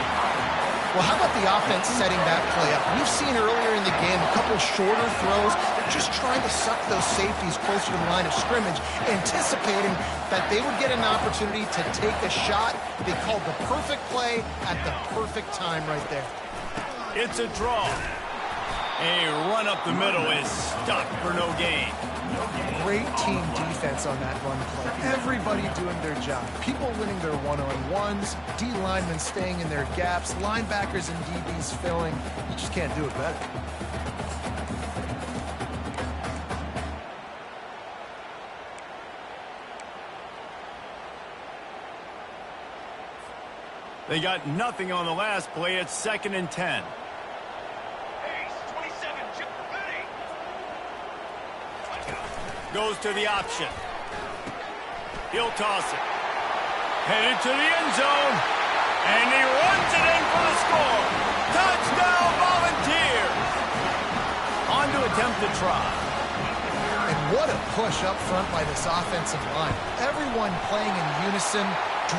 Well, how about the offense setting that play up? We've seen earlier in the game a couple shorter throws. They're just trying to suck those safeties closer to the line of scrimmage, anticipating that they would get an opportunity to take a shot. They called the perfect play at the perfect time right there. It's a draw. A run up the middle is stuck for no gain. Great team defense on that run play. Everybody doing their job. People winning their one-on-ones, D linemen staying in their gaps, linebackers and DBs filling. You just can't do it better. They got nothing on the last play. It's 2nd and 10. Goes to the option. He'll toss it. Headed to the end zone. And he runs it in for the score. Touchdown, Volunteers. On to attempt the try. And what a push up front by this offensive line. Everyone playing in unison,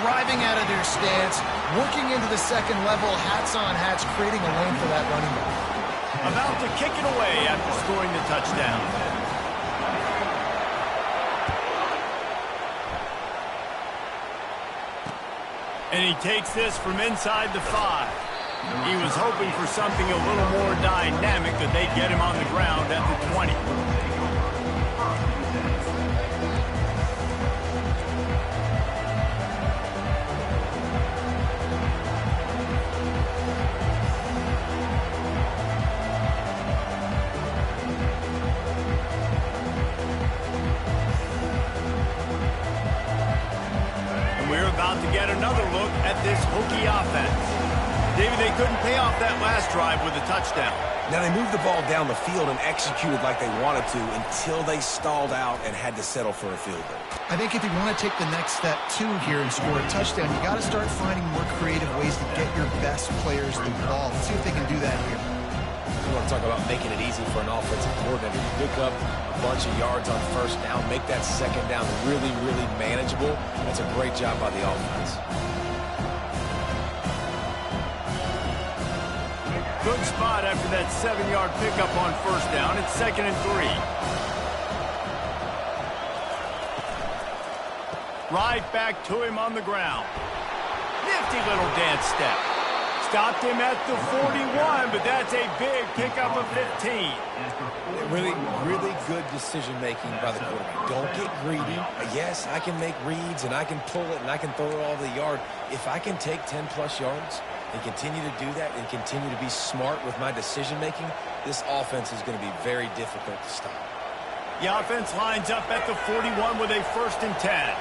driving out of their stance, working into the second level, hats on hats, creating a lane for that running back. About to kick it away after scoring the touchdown. And he takes this from inside the 5. He was hoping for something a little more dynamic, that they'd get him on the ground at the 20. About to get another look at this Hokie offense. David, they couldn't pay off that last drive with a touchdown. Now they moved the ball down the field and executed like they wanted to until they stalled out and had to settle for a field goal. I think if you want to take the next step too here and score a touchdown, you got to start finding more creative ways to get your best players the ball. Let's see if they can do that here. You want to talk about making it easy for an offensive coordinator. You pick up a bunch of yards on first down, make that second down really, really manageable. That's a great job by the offense. Good spot after that 7-yard pickup on first down. It's 2nd and 3. Right back to him on the ground. Nifty little dance step. Stopped him at the 41, but that's a big pickup of 15. Really, really good decision-making by the quarterback. Don't get greedy. Yes, I can make reads, and I can pull it, and I can throw it all the yard. If I can take 10-plus yards and continue to do that and continue to be smart with my decision-making, this offense is going to be very difficult to stop. The offense lines up at the 41 with a 1st and 10.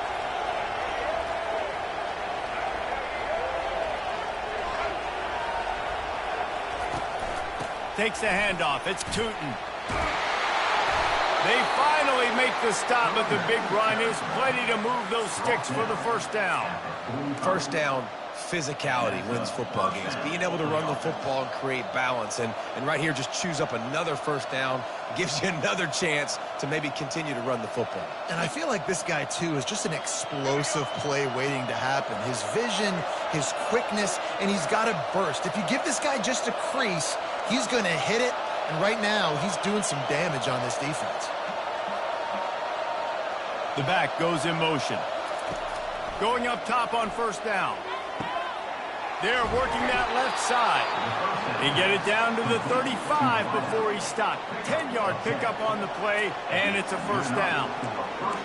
Takes the handoff. It's Tootin. They finally make the stop, but the big run is plenty to move those sticks for the first down. First down, physicality wins football games. Being able to run the football and create balance. And right here, just choose up another first down. Gives you another chance to maybe continue to run the football. And I feel like this guy, too, is just an explosive play waiting to happen. His vision, his quickness, and he's got a burst. If you give this guy just a crease, he's going to hit it. And right now, he's doing some damage on this defense. The back goes in motion. Going up top on first down. They're working that left side. He get it down to the 35 before he stopped. 10-yard pickup on the play, and it's a first down.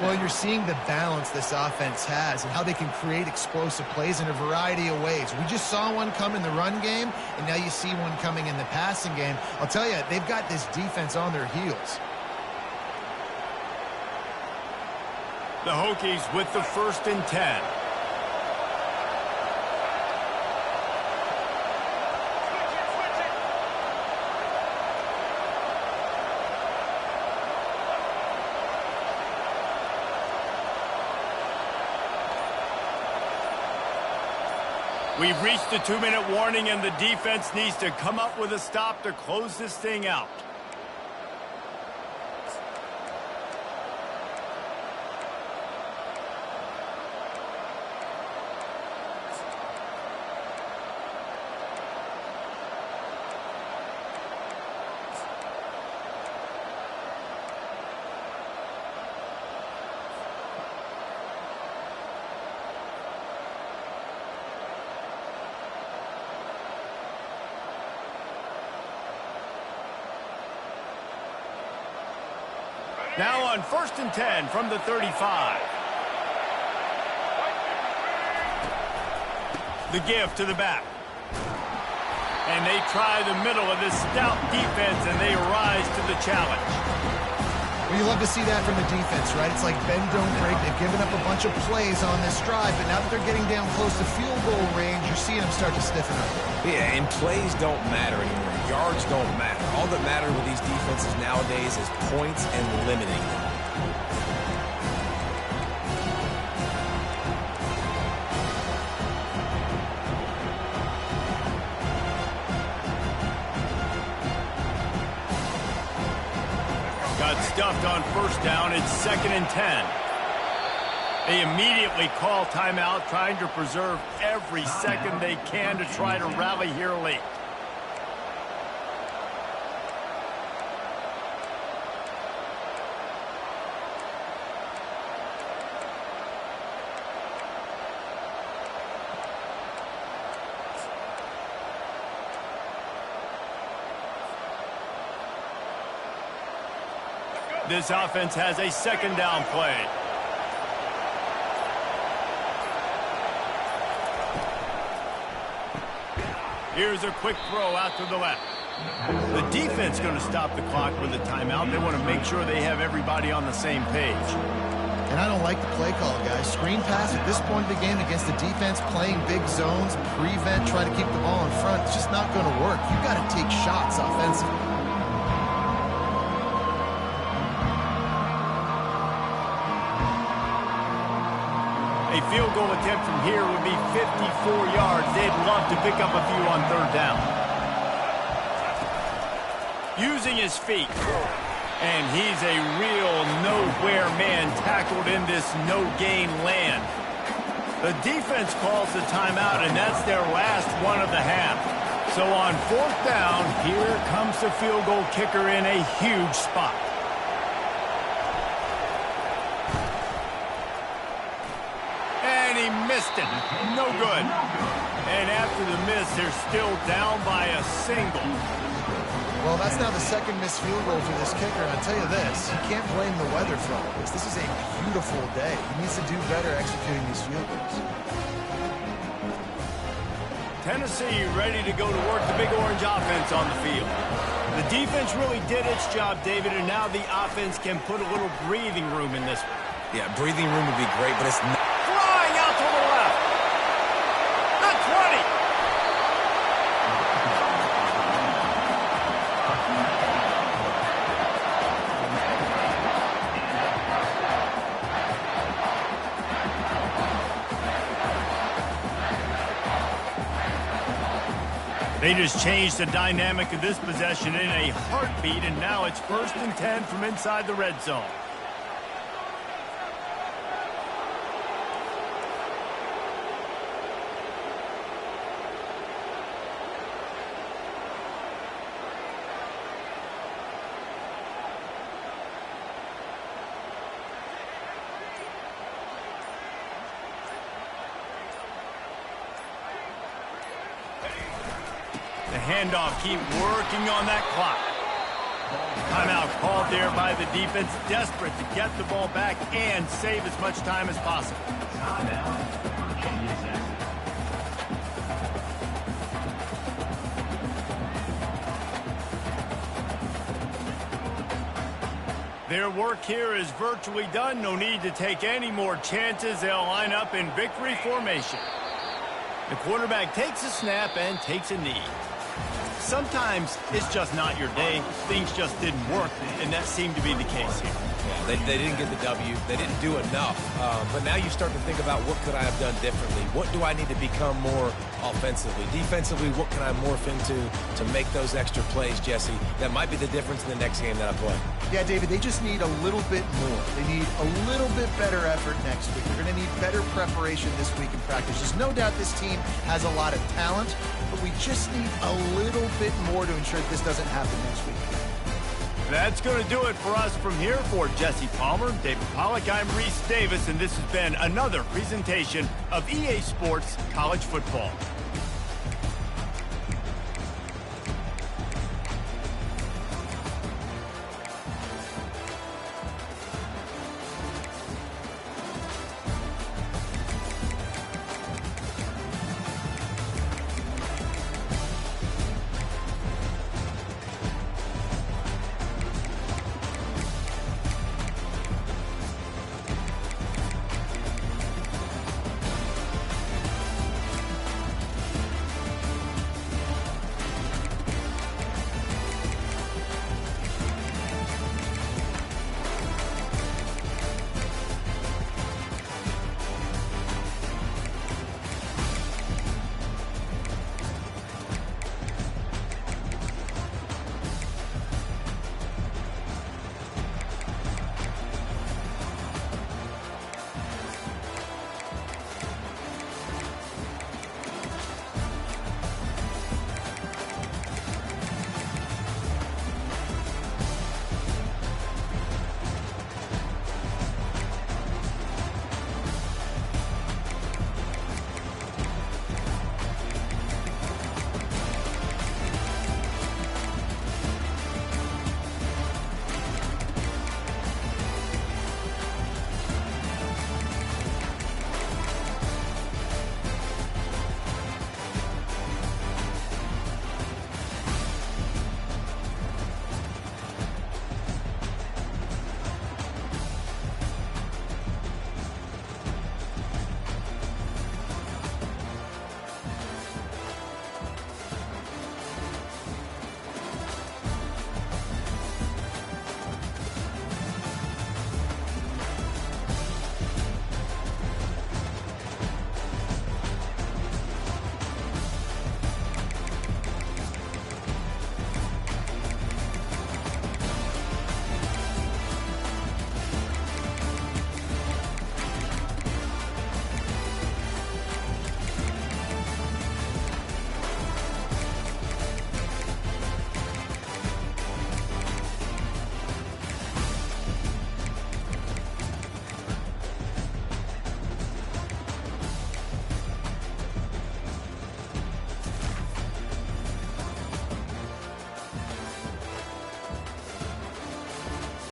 Well, you're seeing the balance this offense has and how they can create explosive plays in a variety of ways. We just saw one come in the run game, and now you see one coming in the passing game. I'll tell you, they've got this defense on their heels. The Hokies with the 1st and 10. We've reached the 2-minute warning, and the defense needs to come up with a stop to close this thing out. Now on 1st and 10 from the 35. The give to the back. And they try the middle of this stout defense, and they rise to the challenge. Well, you love to see that from the defense, right? It's like bend, don't break. They've given up a bunch of plays on this drive, but now that they're getting down close to field goal range, you're seeing them start to stiffen up. Yeah, and plays don't matter anymore. Yards don't matter. All that matters with these defenses nowadays is points and limiting them. Got stuffed on 1st down. It's 2nd and 10. They immediately call timeout, trying to preserve every second they can to try to rally here late. This offense has a 2nd down play. Here's a quick throw out to the left. The defense going to stop the clock with a timeout. They want to make sure they have everybody on the same page. And I don't like the play call, guys. Screen pass at this point of the game against the defense playing big zones, prevent, try to keep the ball in front. It's just not going to work. You've got to take shots offensively. A field goal attempt from here would be 54 yards. They'd love to pick up a few on 3rd down. Using his feet. And he's a real nowhere man tackled in this no-gain land. The defense calls the timeout, and that's their last one of the half. So on 4th down, here comes the field goal kicker in a huge spot. Missed it. No good. And after the miss, they're still down by a single. Well, that's now the 2nd missed field goal for this kicker, and I'll tell you this, you can't blame the weather for all this. This is a beautiful day. He needs to do better executing these field goals. Tennessee ready to go to work the Big Orange offense on the field. The defense really did its job, David, and now the offense can put a little breathing room in this one. Yeah, breathing room would be great, but it's not. Flying out to the left. The 20. They just changed the dynamic of this possession in a heartbeat, and now it's 1st and 10 from inside the red zone. The handoff, keep working on that clock. Timeout called there by the defense, desperate to get the ball back and save as much time as possible. Timeout, Virginia Tech. Their work here is virtually done. No need to take any more chances. They'll line up in victory formation. The quarterback takes a snap and takes a knee. Sometimes it's just not your day. Things just didn't work, and that seemed to be the case here. Yeah, they didn't get the W. They didn't do enough. But now you start to think about what could I have done differently? What do I need to become more offensively? Defensively, what can I morph into to make those extra plays, Jesse? That might be the difference in the next game that I play. Yeah, David, they just need a little bit more. They need a little bit better effort next week. They're going to need better preparation this week in practice. There's no doubt this team has a lot of talent, but we just need a little bit more to ensure that this doesn't happen next week. That's going to do it for us from here. For Jesse Palmer, David Pollack, I'm Reese Davis, and this has been another presentation of EA Sports College Football.